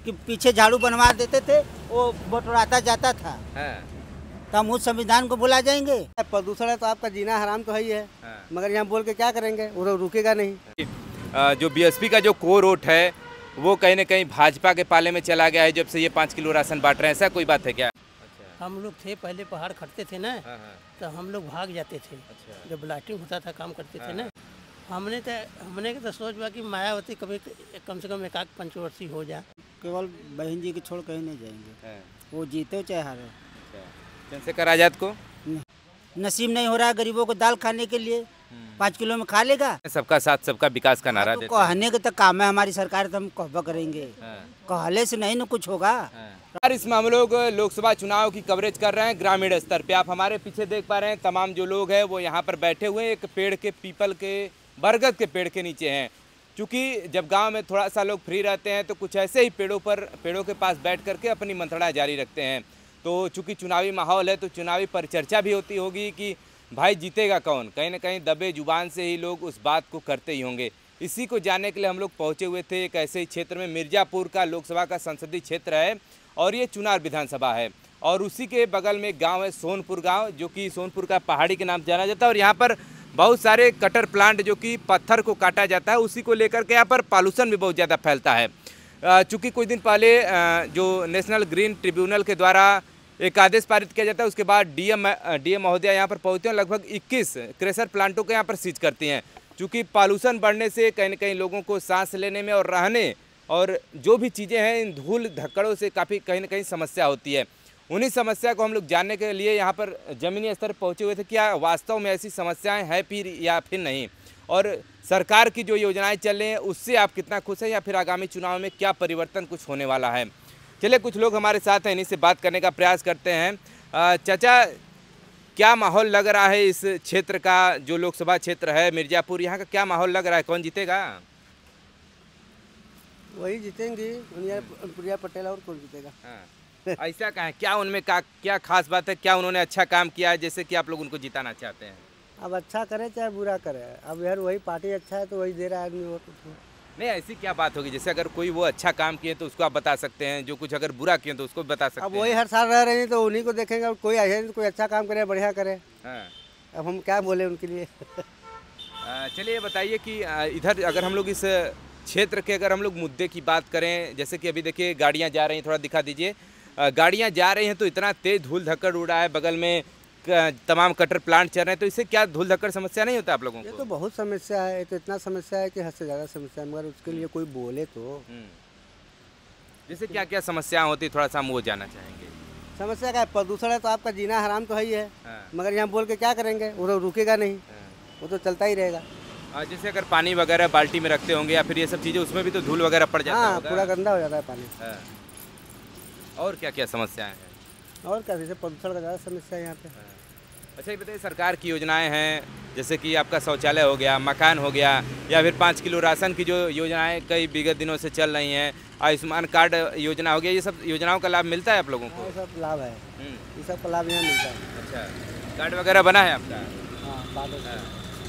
कि पीछे झाड़ू बनवा देते थे, वो बटोराता जाता था। तो हम उस संविधान को भुला जाएंगे? प्रदूषण है तो आपका जीना हराम तो है ही है, मगर यहाँ बोल के क्या करेंगे, वो तो रुकेगा नहीं। जो बीएसपी का जो कोर वोट है वो कहीं ना कहीं भाजपा के पाले में चला गया है जब से ये 5 किलो राशन बांट रहे हैं, ऐसा कोई बात है क्या? हम लोग थे पहले पहाड़ खटते थे ना, तो हम लोग भाग जाते थे। जब ब्लास्टिंग होता था काम करते थे ना, हमने तो सोच बा कि मायावती कभी कम से कम एक आध पंचवर्षीय हो जाए। केवल बहन जी के छोड़ कहीं नहीं जाएंगे, वो जीते चाहे हारे। चंद्रशेखर आजाद को नसीब नहीं हो रहा है गरीबों को दाल खाने के लिए, 5 किलो में खा लेगा। सबका साथ सबका विकास का नारा देते हैं। कहने के तो काम है हमारी सरकार, तो हम कहबा करेंगे, कहले से नहीं न कुछ होगा। इस मामलों को लोकसभा चुनाव की कवरेज कर रहे हैं ग्रामीण स्तर पे। आप हमारे पीछे देख पा रहे हैं तमाम जो लोग हैं वो यहाँ पर बैठे हुए एक पेड़ के, पीपल के, बरगद के पेड़ के नीचे हैं। क्योंकि जब गांव में थोड़ा सा लोग फ्री रहते हैं तो कुछ ऐसे ही पेड़ों के पास बैठ करके अपनी मंथड़ा जारी रखते हैं। तो चूँकि चुनावी माहौल है तो चुनावी परिचर्चा भी होती होगी कि भाई जीतेगा कौन। कहीं ना कहीं दबे जुबान से ही लोग उस बात को करते ही होंगे। इसी को जानने के लिए हम लोग पहुँचे हुए थे एक ऐसे ही क्षेत्र में। मिर्ज़ापुर का लोकसभा का संसदीय क्षेत्र है और ये चुनार विधानसभा है, और उसी के बगल में एक गाँव है सोनपुर गाँव, जो कि सोनपुर का पहाड़ी के नाम जाना जाता है। और यहाँ पर बहुत सारे कटर प्लांट जो कि पत्थर को काटा जाता है, उसी को लेकर के यहाँ पर पॉल्यूशन भी बहुत ज़्यादा फैलता है। चूँकि कुछ दिन पहले जो नेशनल ग्रीन ट्रिब्यूनल के द्वारा एक आदेश पारित किया जाता है, उसके बाद डीएम महोदया यहाँ पर पहुँचते हैं, लगभग 21 क्रेशर प्लांटों को यहाँ पर सीज करती हैं। चूँकि पॉल्यूशन बढ़ने से कहीं न कहीं लोगों को सांस लेने में और रहने और जो भी चीज़ें हैं इन धूल धक्कड़ों से काफ़ी कहीं न कहीं समस्या होती है। उन्हीं समस्या को हम लोग जानने के लिए यहाँ पर ज़मीनी स्तर पर पहुँचे हुए थे, क्या वास्तव में ऐसी समस्याएं हैं फिर या फिर नहीं, और सरकार की जो योजनाएं चल रही हैं उससे आप कितना खुश हैं, या फिर आगामी चुनाव में क्या परिवर्तन कुछ होने वाला है। चलिए कुछ लोग हमारे साथ हैं, इन्हीं से बात करने का प्रयास करते हैं। चाचा, क्या माहौल लग रहा है इस क्षेत्र का, जो लोकसभा क्षेत्र है मिर्ज़ापुर, यहाँ का क्या माहौल लग रहा है, कौन जीतेगा? वही जीतेंगे प्रिया पटेल, और कौन जीतेगा? ऐसा कहें, क्या उनमें क्या खास बात है, क्या उन्होंने अच्छा काम किया है जैसे कि आप लोग उनको जिताना चाहते हैं? अब अच्छा करे चाहे बुरा करे, अब यार वही पार्टी अच्छा है तो वही दे रहा है आदमी वोट। नहीं, ऐसी क्या बात होगी, जैसे अगर कोई वो अच्छा काम किए तो उसको आप बता सकते हैं, जो कुछ अगर बुरा किए तो उसको बता सकते हैं। अब वही हर साल रह रहे हैं तो उन्हीं को देखेंगे, कोई आए तो कोई अच्छा काम करे, बढ़िया करे। अब हम क्या बोले उनके लिए। चलिए बताइए कि इधर अगर हम लोग इस क्षेत्र के अगर हम लोग मुद्दे की बात करें, जैसे कि अभी देखिए गाड़ियाँ जा रही हैं, थोड़ा दिखा दीजिए। गाड़ियाँ जा रही हैं तो इतना तेज़ धूल धक्कड़ उड़ रहा है, बगल में तमाम कटर प्लांट चल रहे हैं, तो इससे क्या धूल धक्कड़ समस्या नहीं होता आप लोगों को? ये तो बहुत समस्या है, तो इतना समस्या है कि हद से ज़्यादा समस्या है, मगर उसके लिए कोई बोले तो। जैसे क्या क्या समस्या होती, थोड़ा सा हम वो जानना चाहेंगे। समस्या का प्रदूषण है तो आपका जीना हराम तो है ही है, मगर यहाँ बोल के क्या करेंगे, वो तो रुकेगा नहीं, वो तो चलता ही रहेगा। जैसे अगर पानी वगैरह बाल्टी में रखते होंगे या फिर ये सब चीज़ें, उसमें भी तो धूल वगैरह पड़ जाता है, पूरा गंदा हो जाता है पानी। और क्या क्या समस्याएं हैं? और क्या, जैसे प्रदूषण का ज़्यादा समस्या है यहाँ पे। अच्छा ये बताइए, सरकार की योजनाएं हैं जैसे कि आपका शौचालय हो गया, मकान हो गया, या फिर 5 किलो राशन की जो योजनाएं कई विगत दिनों से चल रही हैं, आयुष्मान कार्ड योजना हो गया, ये सब योजनाओं का लाभ मिलता है आप लोगों को? ये सब लाभ है, ये सब का लाभ यहाँ मिलता है। अच्छा, कार्ड वगैरह बना है आपका? हाँ,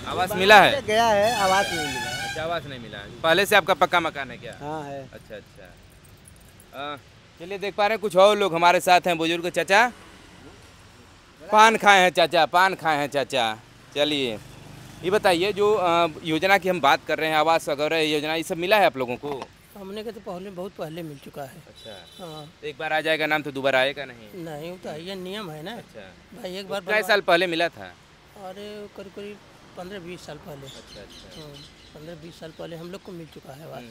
आवास मिला है? गया है, आवास नहीं मिला। अच्छा, आवास नहीं मिला है। पहले से आपका पक्का मकान है क्या? हाँ है। अच्छा अच्छा। चलिए देख पा रहे हैं कुछ और लोग हमारे साथ हैं, बुजुर्ग चाचा। पान खाए हैं चाचा, पान खाए हैं चाचा। चलिए ये बताइए, जो योजना की हम बात कर रहे हैं, आवास वगैरह योजना, ये सब मिला है आप लोगों को? हमने के तो बहुत पहले मिल चुका है। अच्छा। हाँ, एक बार आ जाएगा नाम तो दोबारा आएगा नहीं? नहीं, वो तो ये नियम है ना। अच्छा भाई एक बार कई साल पहले मिला था? अरे करीब करीब 15-20 साल पहले। अच्छा अच्छा। 15-20 साल पहले हम लोग को मिल चुका है आवास।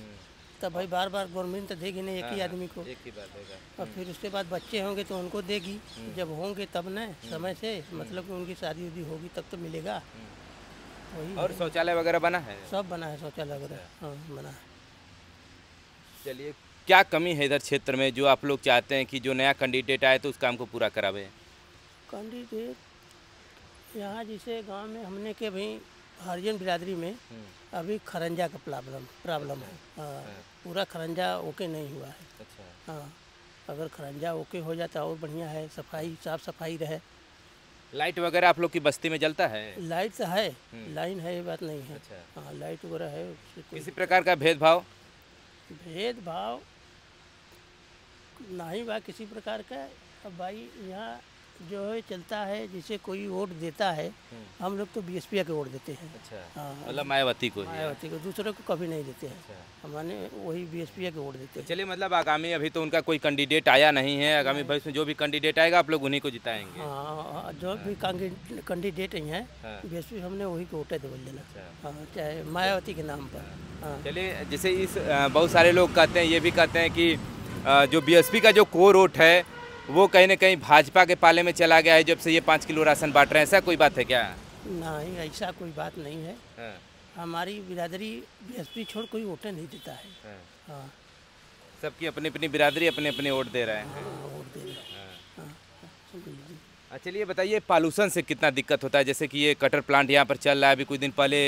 तब भाई बार बार गवर्नमेंट तो देगी नहीं, एक ही आदमी को, एक ही बार देगा। और फिर उसके बाद बच्चे होंगे तो उनको देगी, जब होंगे तब न समय से, मतलब कि उनकी शादी उदी होगी तब तो मिलेगा। वही। और शौचालय वगैरह बना है? सब बना है, शौचालय वगैरह। हाँ बना है। चलिए, क्या कमी है इधर क्षेत्र में जो आप लोग चाहते हैं कि जो नया कैंडिडेट आए तो उस काम को पूरा करावे? कैंडिडेट यहाँ जैसे गांव में हमने के भाई हरिजन बिरादरी में अभी खरंजा का प्रॉब्लम है। हाँ, पूरा खरंजा ओके नहीं हुआ है। अच्छा। हाँ, अगर खरंजा ओके हो जाता और बढ़िया है, सफाई साफ सफाई रहे। लाइट वगैरह आप लोग की बस्ती में जलता है? लाइट तो है, लाइन है, ये बात नहीं है। अच्छा। हाँ, लाइट वगैरह है। किसी प्रकार का भेदभाव? भेदभाव नहीं बा किसी प्रकार का। अब भाई यहाँ जो है चलता है, जैसे कोई वोट देता है, हम लोग तो बीएसपी के वोट देते हैं। अच्छा, हाँ, मतलब मायावती को ही। मायावती को, दूसरे को कभी नहीं देते हैं। हमारे वही बीएसपी के वोट देते हैं। चलिए, मतलब आगामी अभी तो उनका कोई कैंडिडेट आया नहीं है, आगामी भविष्य में जो भी कैंडिडेट आएगा आप लोग उन्हीं को जिताएंगे। हाँ, जो भी कैंडिडेट ही हैं बीएसपी, हमने वही को वोटे बोल देना। हाँ, चाहे मायावती के नाम पर। हाँ, चलिए, जैसे इस बहुत सारे लोग कहते हैं, ये भी कहते हैं कि जो बीएसपी का जो कोर वोट है वो कहीं ना कहीं भाजपा के पाले में चला गया है जब से ये 5 किलो राशन बांट रहे हैं। ऐसा कोई बात है क्या? नहीं, ऐसा कोई बात नहीं है। हमारी बिरादरी बीएसपी छोड़ कोई वोटे नहीं देता है। हाँ, सबकी अपनी अपनी बिरादरी अपने अपने वोट दे रहे हैं। वोट दे रहे हैं। हाँ, समझ लीजिए। चलिए, बताइए पॉल्यूशन से कितना दिक्कत होता है? जैसे कि ये कटर प्लांट यहाँ पर चल रहा है, अभी कुछ दिन पहले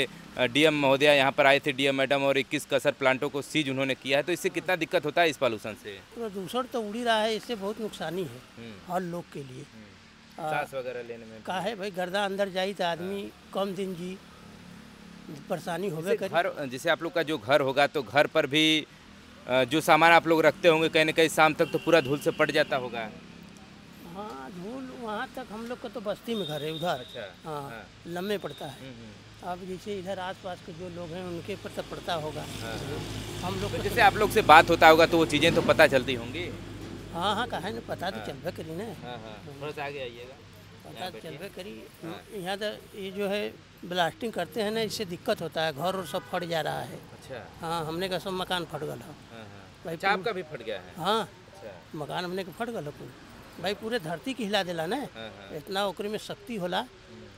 डीएम महोदया यहाँ पर आए थे, डीएम मैडम, और 21 कचर प्लांटों को सीज उन्होंने किया है, तो इससे कितना दिक्कत होता है इस पॉल्यूशन से? प्रदूषण तो उड़ ही रहा है, इससे बहुत नुकसानी है हर लोग के लिए। सांस वगैरह लेने में का है भाई, गर्दा अंदर जाई तो आदमी कम दिन जी, परेशानी होगा। घर, जैसे आप लोग का जो घर होगा तो घर पर भी जो सामान आप लोग रखते होंगे कहीं ना कहीं शाम तक तो पूरा धूल से पट जाता होगा। हाँ, धूल वहाँ तक, हम लोग का तो बस्ती में घर है उधर। अच्छा, हाँ, लम्बे पड़ता है। अब जैसे इधर आसपास के जो लोग हैं उनके ऊपर तब पड़ता होगा। हम लोग तो जैसे आप लोग से बात होता होगा तो वो चीज़ें तो पता चलती होंगी। हाँ हाँ, कहा ना, पता तो चलबे करी ना। थोड़ा सा आगे आइएगा। पता तो चलबे करी। यहाँ तो ये जो है ब्लास्टिंग करते हैं ना, इससे दिक्कत होता है, घर और सब फट जा रहा है। अच्छा, हाँ, हमने का सब मकान फट गल है भाई। आपका भी फट गया है? हाँ, अच्छा, मकान हमने के फट गल भाई, पूरे धरती की हिला देला ना। इतना ओकरे में शक्ति होला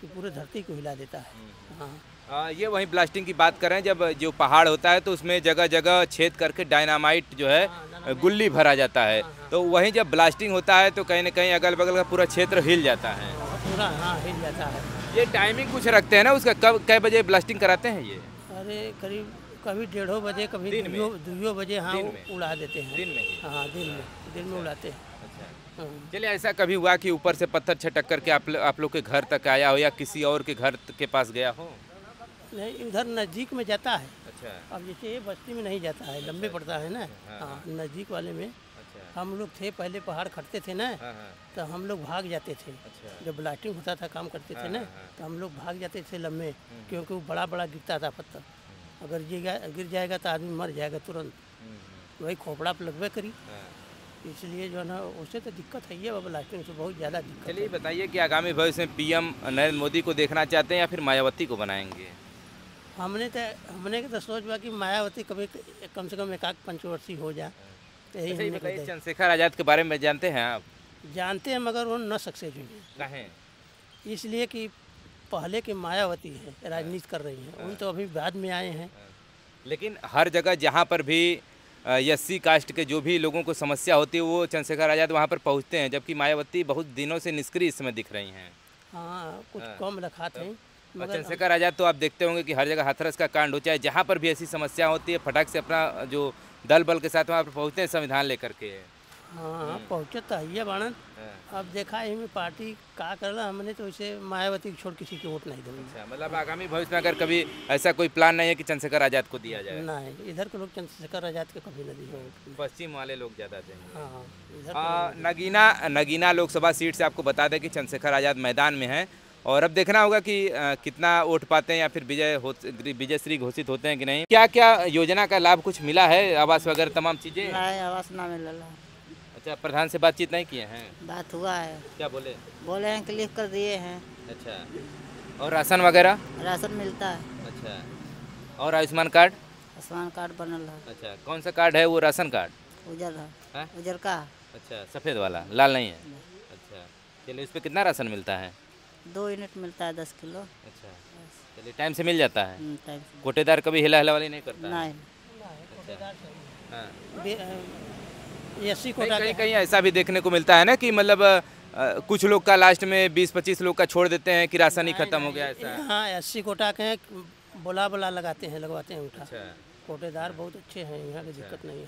कि पूरे धरती को हिला देता है। हाँ, ये वहीं ब्लास्टिंग की बात करें, जब जो पहाड़ होता है तो उसमें जगह जगह छेद करके डायनामाइट जो है गुल्ली भरा जाता है, तो वहीं जब ब्लास्टिंग होता है तो कहीं ना कहीं अगल बगल का पूरा क्षेत्र हिल जाता है। पूरा हाँ हिल जाता है। ये टाइमिंग कुछ रखते हैं ना उसका, कब कै बजे ब्लास्टिंग कराते हैं ये? अरे करीब कभी 1:30 बजे, कभी 2 बजे। हाँ, उड़ा देते हैं दिन में। हाँ, दिन में उड़ाते हैं। चलिए, ऐसा कभी हुआ कि ऊपर से पत्थर छटक करके आप लोग के घर तक आया हो या किसी और के घर के पास गया हो? नहीं, उधर नज़दीक में जाता है। अच्छा, अब जैसे ये बस्ती में नहीं जाता है, लंबे पड़ता है ना। हाँ, नज़दीक वाले में। अच्छा, हम लोग थे पहले, पहाड़ खटते थे ना, तो हम लोग भाग जाते थे। अच्छा, जब ब्लास्टिंग होता था, काम करते थे ना, तो हम लोग भाग जाते थे लम्बे, क्योंकि वो बड़ा बड़ा गिरता था पत्थर। अगर गिर जाएगा तो आदमी मर जाएगा तुरंत, वही खोपड़ा पर लगवे करी। इसलिए जो है ना, उससे तो दिक्कत है ये, ब्लास्टिंग से बहुत ज़्यादा दिक्कत। चलिए, बताइए कि आगामी भविष्य में पीएम नरेंद्र मोदी को देखना चाहते हैं या फिर मायावती को बनाएंगे? हमने तो सोच बा कि मायावती कभी कम से कम 1 पंचवर्षीय हो जाए। यही बताइए, चंद्रशेखर आज़ाद के बारे में जानते हैं आप? जानते हैं, मगर वो न सक्सेस हुई है, इसलिए कि पहले की मायावती है, राजनीति कर रही हैं, उन तो अभी बाद में आए हैं। लेकिन हर जगह जहाँ पर भी एससी कास्ट के जो भी लोगों को समस्या होती है वो चंद्रशेखर आज़ाद वहाँ पर पहुँचते हैं, जबकि मायावती बहुत दिनों से निष्क्रिय इस समय दिख रही हैं। हाँ, कुछ कम रखात हैं। चंद्रशेखर आज़ाद तो आप देखते होंगे कि हर जगह हाथरस का कांड हो, चाहे जहाँ पर भी ऐसी समस्या होती है फटाक से अपना जो दल बल के साथ वहाँ पर पहुँचते हैं संविधान लेकर के। हाँ, पहुँचे तो है बाणन। अब देखा है में पार्टी का करला, हमने तो वैसे मायावती को छोड़ किसी की वोट नहीं देंगे। अच्छा, मतलब आगामी भविष्य में अगर कभी ऐसा कोई प्लान नहीं है कि चंद्रशेखर आज़ाद को दिया जाए? नहीं, इधर के लोग चंद्रशेखर आज़ाद के कभी नहीं दिए, पश्चिम वाले लोग ज़्यादा देंगे। हाँ, इधर नगीना लोकसभा सीट से आपको बता दें कि चंद्रशेखर आज़ाद मैदान में हैं, और अब देखना होगा कि कितना वोट पाते हैं या फिर विजयश्री घोषित होते हैं कि नहीं। क्या क्या योजना का लाभ कुछ मिला है, आवास वगैरह तमाम चीज़ें? आवास ना मिला। अच्छा, प्रधान से बातचीत नहीं किए हैं? बात हुआ है। क्या बोले? बोले हैं कि लिख कर दिए हैं। अच्छा, और राशन वगैरह? राशन मिलता है। अच्छा, और आयुष्मान कार्ड? आयुष्मान कार्ड बनल है। अच्छा, कौन सा कार्ड है वो? राशन कार्ड उजर है। उजर का। अच्छा, सफ़ेद वाला, लाल नहीं है? अच्छा, चलिए, उस पर कितना राशन मिलता है? 2 यूनिट मिलता है, 10 किलो। अच्छा, चलिए, टाइम से मिल जाता है? टाइम से। कोटेदार कभी हिला हिला वाली नहीं करता? नहीं। एससी कोटा कहीं ऐसा भी देखने को मिलता है ना कि मतलब कुछ लोग का लास्ट में 20-25 लोग का छोड़ देते हैं कि राशन ही खत्म हो गया, ऐसा? हाँ, एससी कोटा के बोला लगवाते हैं उठा। अच्छा, कोटेदार बहुत अच्छे हैं, यहाँ की दिक्कत नहीं।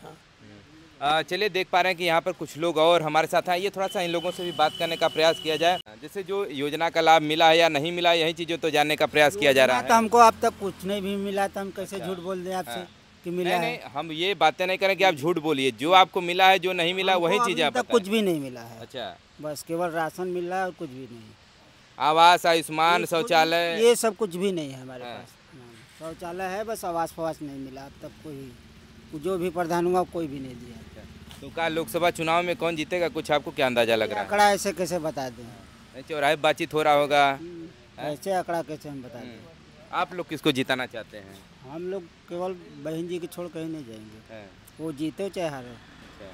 हाँ, चलिए, देख पा रहे हैं कि यहाँ पर कुछ लोग और हमारे साथ हैं, ये थोड़ा सा इन लोगों से भी बात करने का प्रयास किया जाए। जैसे जो योजना का लाभ मिला है या नहीं मिला, यही चीज़ें तो जानने का प्रयास किया जा रहा है। तो हमको अब तक कुछ नहीं भी मिला, तो हम कैसे झूठ बोल दें आपसे? कि मिला नहीं, है। हम ये बातें नहीं करें कि आप झूठ बोलिए, जो आपको मिला है, जो नहीं मिला वही चीज़ें आप तक बताएं। कुछ भी नहीं मिला है। अच्छा, बस केवल राशन मिल रहा है और कुछ भी नहीं। आवास, आयुष्मान, शौचालय, ये सब कुछ भी नहीं है हमारे हाँ। पास। शौचालय है, बस आवास फवास नहीं मिला अब तक। कोई जो भी प्रधान हुआ कोई भी नहीं दिया। तो क्या लोकसभा चुनाव में कौन जीतेगा, कुछ आपको क्या अंदाजा लग रहा है? आंकड़ा ऐसे कैसे बता दें? नहीं, चौराहे पे बातचीत हो रहा होगा। ऐसे आंकड़ा कैसे हम बता दें? आप लोग किसको जिताना चाहते हैं? हम लोग केवल बहन जी की छोड़ कहीं नहीं जाएंगे। हाँ, वो जीते चाहे हारे। अच्छा।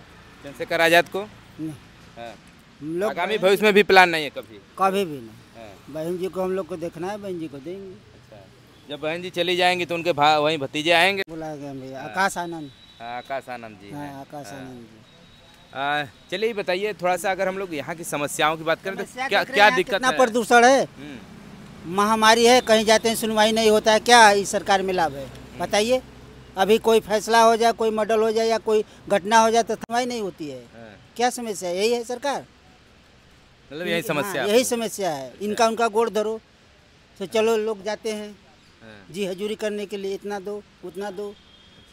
चंद्रशेखर आजाद को? नहीं, हाँ। हम लोग आगामी भविष्य में भी प्लान नहीं है कभी? कभी भी नहीं। हाँ, बहन जी को हम लोग को देखना है, बहन जी को देंगे। अच्छा। जब बहन जी चली जाएंगी तो उनके वहीं भतीजे आएंगे? बुलाएंगे हम भैया। आकाश आनंद। हाँ, आकाश आनंद जी हाँ, हैं। आकाश आनंद जी। चलिए बताइए थोड़ा सा, अगर हम लोग यहाँ की समस्याओं की बात करें तो समस्या क्या देख रहे क्या हैं, दिक्कत कितना है? प्रदूषण है, हम्म, महामारी है, कहीं जाते हैं सुनवाई नहीं होता है। क्या इस सरकार में लाभ है बताइए? अभी कोई फैसला हो जाए, कोई मर्डर हो जाए या कोई घटना हो जाए तो सुनवाई नहीं होती है। हाँ, क्या समस्या है? यही है सरकार। मतलब यही समस्या हाँ, है यही आपको? समस्या है। इनका उनका गोड़ धरो तो चलो लोग जाते हैं हाँ, जी हजूरी करने के लिए, इतना दो उतना दो,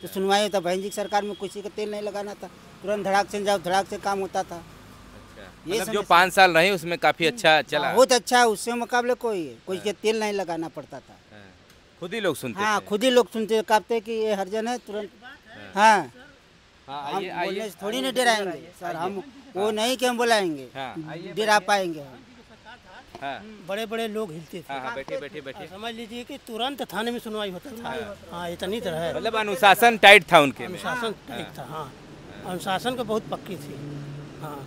तो सुनवाई होता। बहन जी की सरकार में किसी का तेल नहीं लगाना था, तुरंत धड़ाक से जाओ, धड़ाक से काम होता था। अच्छा। ये मतलब जो समस्या- 5 साल रहे उसमें काफी अच्छा चला। बहुत अच्छा है, उससे मुकाबले कोई है, कोई के तेल नहीं लगाना पड़ता था। हाँ, खुद ही लोग सुनते हाँ, थे। खुद ही लोग सुनते कापते कि ये हरजन है तुरंत। हाँ, हाँ, हम आइए बोलने आइए। से थोड़ी नहीं डराएंगे सर। हम वो नहीं कि हम बुलाएंगे, हाँ, आइए, डरा पाएंगे हम। हाँ, बड़े बड़े लोग हिलते थे। हाँ, हाँ, बैठिए बैठिए बैठिए। समझ लीजिए कि तुरंत थाने में सुनवाई होता था। हाँ, इतनी तरह है। मतलब अनुशासन टाइट था उनके में। अनुशासन ठीक था। हाँ, अनुशासन को बहुत पक्की थी। हाँ,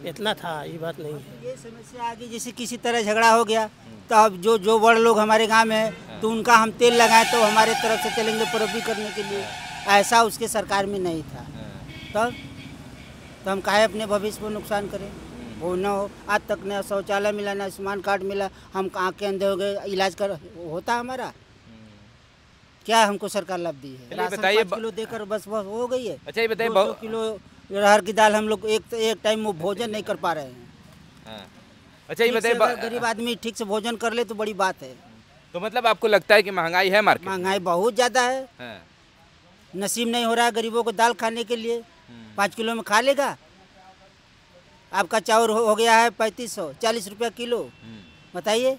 इतना था, ये बात नहीं है। ये समस्या आ गई, जैसे किसी तरह झगड़ा हो गया तो अब जो बड़ लोग हमारे गांव में है तो उनका हम तेल लगाएं तो हमारे तरफ से चलेंगे पैरवी करने के लिए। ऐसा उसके सरकार में नहीं था। तब तो हम काहे अपने भविष्य को नुकसान करें? वो न हो, आज तक न शौचालय मिला, न आयुष्मान कार्ड मिला। हम आँखें अंधे हो गए, इलाज कर होता हमारा क्या? हमको सरकार लाभ दी है? चलिए राशन बताइए 5 किलो देकर बस बस हो गई है। अच्छा, ये बताइए 200 किलो अरहर की दाल हम लोग एक टाइम वो भोजन नहीं कर पा रहे हैं। हाँ। अच्छा, ये ठीक से बताइए अगर गरीब आदमी ठीक से भोजन कर ले तो बड़ी बात है। तो मतलब आपको लगता है कि महंगाई है मार्केट में? महंगाई बहुत ज़्यादा है, हाँ, नसीब नहीं हो रहा है गरीबों को दाल खाने के लिए। 5 किलो में खा लेगा? आपका चावल हो गया है 3500, 40 रुपया किलो। बताइए,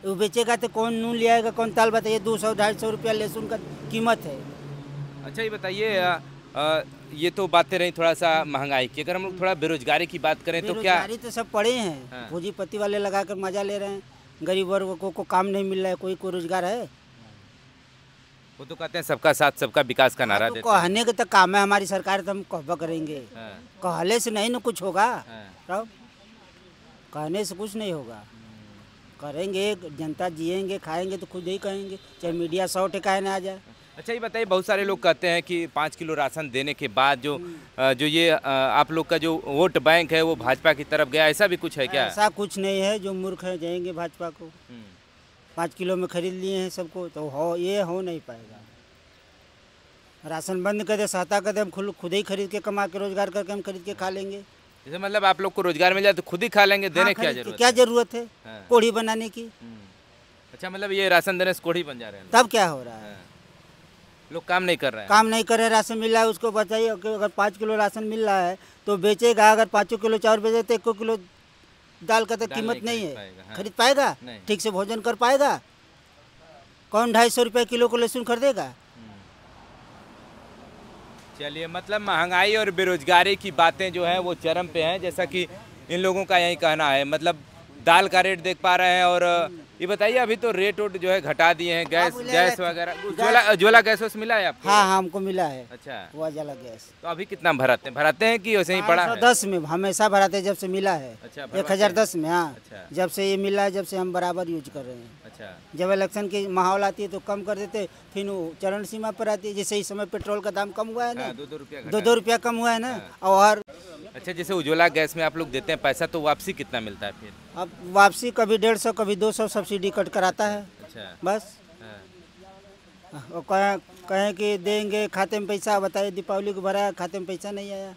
वो बेचेगा तो कौन नून ले आएगा, कौन दाल? बताइए, 200-250 रुपया लहसुन का कीमत है। अच्छा ये बताइए ये तो बातें रही थोड़ा सा महंगाई की, अगर हम लोग थोड़ा बेरोजगारी की बात करें तो क्या? बेरोजगारी तो सब पड़े हैं, हाँ। पूंजीपति वाले लगा कर मजा ले रहे हैं। गरीब वर्ग को काम नहीं मिल रहा है, कोई रोजगार है? वो तो कहते हैं सबका साथ सबका विकास का नारा तो देते हैं। कहने का तो काम है हमारी सरकार, तो हम कहबा करेंगे। हाँ, कहले से नहीं ना कुछ होगा, हाँ, तब कहने से कुछ नहीं होगा। करेंगे, जनता जिएंगे खाएंगे तो खुद ही कहेंगे, चाहे मीडिया 100 टिकाए ना आ जाए। अच्छा ये बताइए, बहुत सारे लोग कहते हैं कि 5 किलो राशन देने के बाद जो ये आप लोग का जो वोट बैंक है वो भाजपा की तरफ गया, ऐसा भी कुछ है क्या? ऐसा कुछ नहीं है, जो मूर्ख है जाएंगे भाजपा को। 5 किलो में खरीद लिए हैं सबको, तो ये हो नहीं पाएगा। राशन बंद कर दे, सहायता कर दे, हम खुद ही खरीद के कमा के रोजगार करके हम खरीद के खा लेंगे। जैसे मतलब आप लोग को रोजगार मिल जाए तो खुद ही खा लेंगे, देने हाँ, की क्या खरीद के जरूरत क्या है? जरूरत है हाँ। कोढ़ी बनाने की? अच्छा मतलब ये राशन देने से कोढ़ी बन जा रहे हैं तब क्या हो रहा है? हाँ। लोग काम नहीं कर रहे हैं। काम नहीं कर रहे, राशन मिल रहा है उसको बताइए कि अगर 5 किलो राशन मिल रहा है तो बेचेगा। अगर 5 किलो चावल बेचे तो 1 किलो दाल का तो दाल कीमत नहीं नहीं खरीद है, पाएगा, हाँ। खरीद पाएगा? नहीं। ठीक से भोजन कर पाएगा? कौन 250 रुपये किलो को लहसुन खरीदेगा? चलिए, मतलब महंगाई और बेरोजगारी की बातें जो हैं वो चरम पे हैं, जैसा कि इन लोगों का यही कहना है। मतलब दाल का रेट देख पा रहे हैं, और ये बताइए अभी तो रेट जो है घटा दिए हैं, गैस वगैरह। उज्ज्वला गैस मिला है आपको? हाँ हाँ, हमको मिला है अच्छा, वो जला गैस। तो अभी कितना भराते हैं कि वैसे ही पड़ा है? 510 में हमेशा भराते जब से मिला है। अच्छा, 1010 में। हाँ, अच्छा। जब से ये मिला है, जब से हम बराबर यूज कर रहे हैं। अच्छा, जब इलेक्शन की माहौल आती है तो कम कर देते, फिर वो चरण सीमा पर आती है। जैसे इस समय पेट्रोल का दाम कम हुआ है ना, हाँ, 2-2 रुपया घटा। 2-2 रुपया कम हुआ है ना। और अच्छा, जैसे उज्ज्वला गैस में आप लोग देते हैं पैसा, तो वापसी कितना मिलता है फिर? अब वापसी कभी 150 कभी 200 सब्सिडी कट कराता है अच्छा, बस। हाँ, और कहें कि देंगे खाते में पैसा, बताइए दीपावली को भरा खाते में पैसा नहीं आया।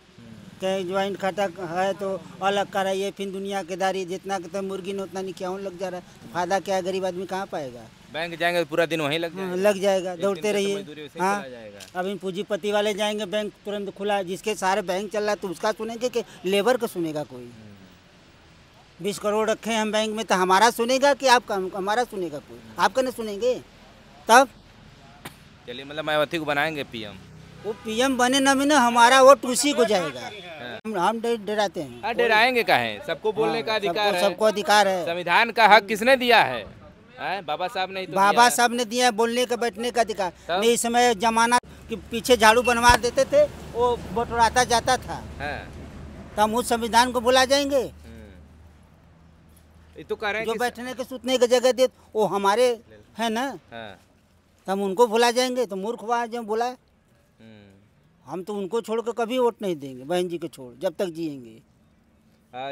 कहीं ज्वाइंट खाता है तो अलग कराइए, फिर दुनिया के दारी जितना कहते मुर्गी ने उतना निकाउन लग जा रहा है। फायदा क्या है, गरीब आदमी कहाँ पाएगा? बैंक जाएंगे तो पूरा दिन वहीं लग जाएगा। लग जाएगा, एक दौड़ते दिन की तो रहिए। मजदूरी वैसे ही हाँ, चला जाएगा। अभी पूंजीपति वाले जाएंगे, बैंक तुरंत खुला है। जिसके सारे बैंक चल रहा है तो उसका सुनेंगे कि लेबर का सुनेगा कोई? 20 करोड़ रखे हैं हम बैंक में, तो हमारा सुनेगा कि आपका? हमारा सुनेगा कोई? आपका नहीं सुनेंगे। तब चलिए, मतलब मायावती को बनाएंगे पीएम। वो पीएम बने न बने, हमारा वोट उसी को जाएगा। हम डराते हैं? डराएंगे काहे? सबको बोलने का अधिकार है, सबको अधिकार है। संविधान का हक किसने दिया है? बाबा साहब ने ही तो दिया बाबा है। साहब ने दिया बोलने का, बैठने का अधिकार। तब? नहीं, इस समय जमाना कि पीछे झाड़ू बनवा देते थे, वो बटोराता जाता था। हाँ। तो हम उस संविधान को भुला जाएंगे? ये तो कह रहे हैं जो कि बैठने के सूतने की जगह दे वो हमारे है ना, हाँ। तो हम उनको भुला जाएंगे? तो मूर्ख हुआ जब बुलाए। हम तो उनको छोड़ कर कभी वोट नहीं देंगे, बहन जी को छोड़, जब तक जिएंगे।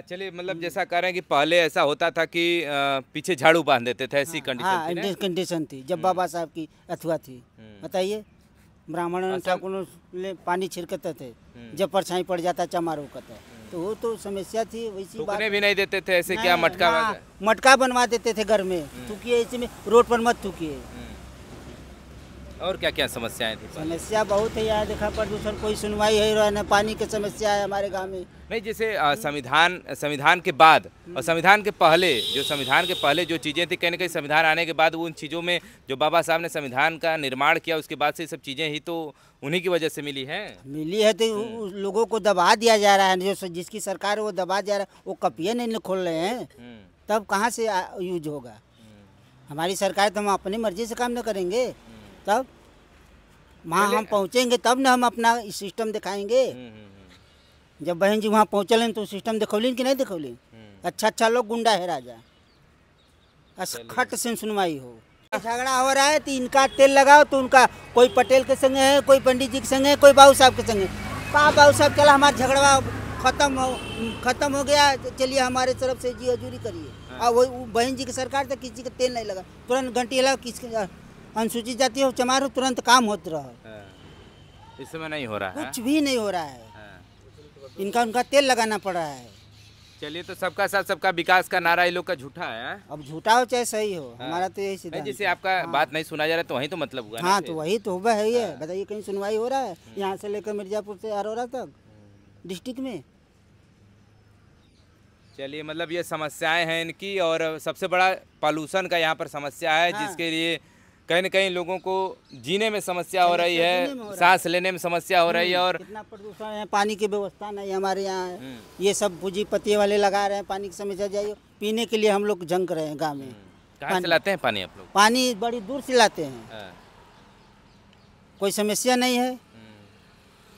चलिए, मतलब जैसा कह रहे हैं कि पहले ऐसा होता था कि पीछे झाड़ू बांध देते थे, ऐसी हाँ, कंडीशन थी ना? कंडीशन थी जब बाबा साहब की अथवा थी। बताइए, ब्राह्मण ठाकुर ले पानी छिड़कते थे, जब परछाई पड़ जाता चमार होता, तो वो तो समस्या थी। वैसी बात थूकने भी नहीं देते थे, ऐसे क्या नहीं, मटका हाँ, वगैरह? मटका बनवा देते थे घर में, थूकिए ऐसे में, रोड पर मत थूकिए। और क्या क्या समस्याएं थी पहले? समस्या बहुत है यार, देखा प्रदूषण कोई सुनवाई है रहा है, पानी की समस्या है हमारे गांव में। नहीं, जैसे संविधान के बाद और संविधान के पहले, जो चीज़ें थी, कहीं ना कहीं संविधान आने के बाद उन चीज़ों में जो बाबा साहब ने संविधान का निर्माण किया, उसके बाद से सब चीज़ें ही तो उन्हीं की वजह से मिली है तो उस लोगों को दबा दिया जा रहा है। जो जिसकी सरकार है वो दबा जा रहा है, वो कपियाँ नहीं खोल रहे हैं, तब कहाँ से यूज होगा? हमारी सरकार, तो हम अपनी मर्जी से काम न करेंगे, तब वहाँ हम पहुँचेंगे तब ना हम अपना सिस्टम दिखाएंगे। जब बहन जी वहाँ पहुँचल तो सिस्टम दिखौलिन कि नहीं दिखौलिन? अच्छा लोग गुंडा है राजा, खट से सुनवाई हो। झगड़ा हो रहा है तो इनका तेल लगाओ, तो उनका कोई पटेल के संगे है, कोई पंडित जी के संगे है, कोई बाबू साहब के संगे। कहाँ बाबू साहब, चला हमारा झगड़ा खत्म हो गया, चलिए हमारे तरफ से जी हजूरी करिए। और वो बहन जी की सरकार तो किसी का तेल नहीं लगा, तुरंत घंटी लगा, किसके अनुसूचित जाति हो, चमार हो, तुरंत काम होता रहा। इस समय नहीं हो रहा है, कुछ भी नहीं हो रहा है। उनका तेल लगाना पड़ रहा है। चलिए, तो सबका साथ सबका विकास का नारा ये लोग का झूठा है। अब झूठा हो चाहे सही हो, हमारा तो यही सिद्धांत है। जैसे आपका बात नहीं सुना जा रहा है, तो वही तो मतलब हुआ ना? हाँ, तो वही तो हुआ है। ये बताइए, कहीं सुनवाई हो रहा है? यहाँ से लेकर मिर्जापुर से अरोरा तक डिस्ट्रिक्ट में। चलिए, मतलब ये समस्याएं हैं इनकी, और सबसे बड़ा पॉल्यूशन का यहाँ पर समस्या है। हाँ। जिसके लिए कहीं न कहीं लोगों को जीने में समस्या हो रही है, सांस लेने में समस्या हो रही है। और कितना प्रदूषण है, पानी की व्यवस्था नहीं हमारे यहाँ। ये सब पूंजीपति वाले लगा रहे हैं, पानी की समस्या। जाइए, पीने के लिए हम लोग जंग रहे हैं गाँव में। कहाँ से लाते हैं पानी आप लोग? पानी बड़ी दूर से लाते हैं, कोई समस्या नहीं है।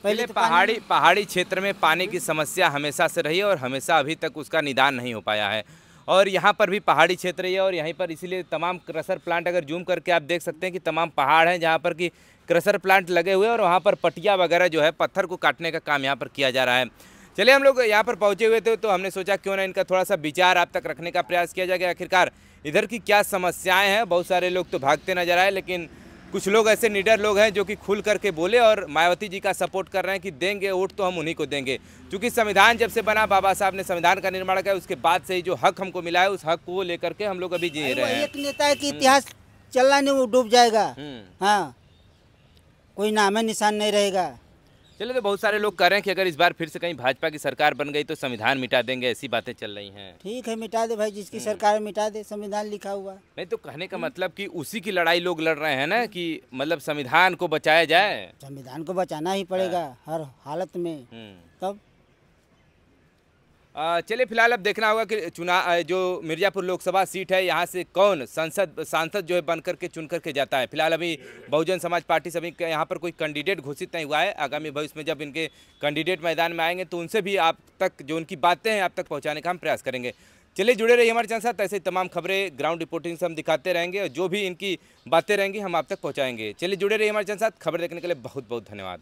पहले पहाड़ी क्षेत्र में पानी की समस्या हमेशा से रही है, और हमेशा अभी तक उसका निदान नहीं हो पाया है। और यहाँ पर भी पहाड़ी क्षेत्र है, और यहीं पर इसीलिए तमाम क्रशर प्लांट, अगर जूम करके आप देख सकते हैं कि तमाम पहाड़ हैं जहाँ पर कि क्रशर प्लांट लगे हुए हैं, और वहाँ पर पटिया वगैरह जो है, पत्थर को काटने का काम यहाँ पर किया जा रहा है। चलिए, हम लोग यहाँ पर पहुँचे हुए थे, तो हमने सोचा क्यों ना इनका थोड़ा सा विचार आप तक रखने का प्रयास किया जाएगा। आखिरकार इधर की क्या समस्याएँ हैं। बहुत सारे लोग तो भागते नजर आए, लेकिन कुछ लोग ऐसे निडर लोग हैं जो कि खुल करके बोले और मायावती जी का सपोर्ट कर रहे हैं कि देंगे वोट तो हम उन्हीं को देंगे। क्योंकि संविधान जब से बना, बाबा साहब ने संविधान का निर्माण किया, उसके बाद से ही जो हक हमको मिला है, उस हक को लेकर के हम लोग अभी जी रहे हैं। एक नेता है कि इतिहास चलना नहीं, वो डूब जाएगा। हाँ, कोई नाम निशान नहीं रहेगा। चलिए, तो बहुत सारे लोग कह रहे हैं कि अगर इस बार फिर से कहीं भाजपा की सरकार बन गई तो संविधान मिटा देंगे, ऐसी बातें चल रही हैं। ठीक है, मिटा दे भाई, जिसकी सरकार मिटा दे, संविधान लिखा हुआ। नहीं, तो कहने का मतलब कि उसी की लड़ाई लोग लड़ रहे हैं ना, कि मतलब संविधान को बचाया जाए। संविधान को बचाना ही पड़ेगा हर हालत में। तब चलिए, फिलहाल अब देखना होगा कि चुनाव जो मिर्जापुर लोकसभा सीट है, यहाँ से कौन सांसद जो है बन करके चुन करके जाता है। फिलहाल अभी बहुजन समाज पार्टी से अभी यहाँ पर कोई कैंडिडेट घोषित नहीं हुआ है। आगामी भविष्य में जब इनके कैंडिडेट मैदान में आएंगे तो उनसे भी आप तक जो उनकी बातें हैं आप तक पहुँचाने का हम प्रयास करेंगे। चलिए, जुड़े रहिए हमारे चैनल साथ, ऐसे तमाम खबरें ग्राउंड रिपोर्टिंग से हम दिखाते रहेंगे, और जो भी इनकी बातें रहेंगी हम आप तक पहुँचाएंगे। चलिए, जुड़े रहिए हमारे चैनल साथ। खबर देखने के लिए बहुत बहुत धन्यवाद।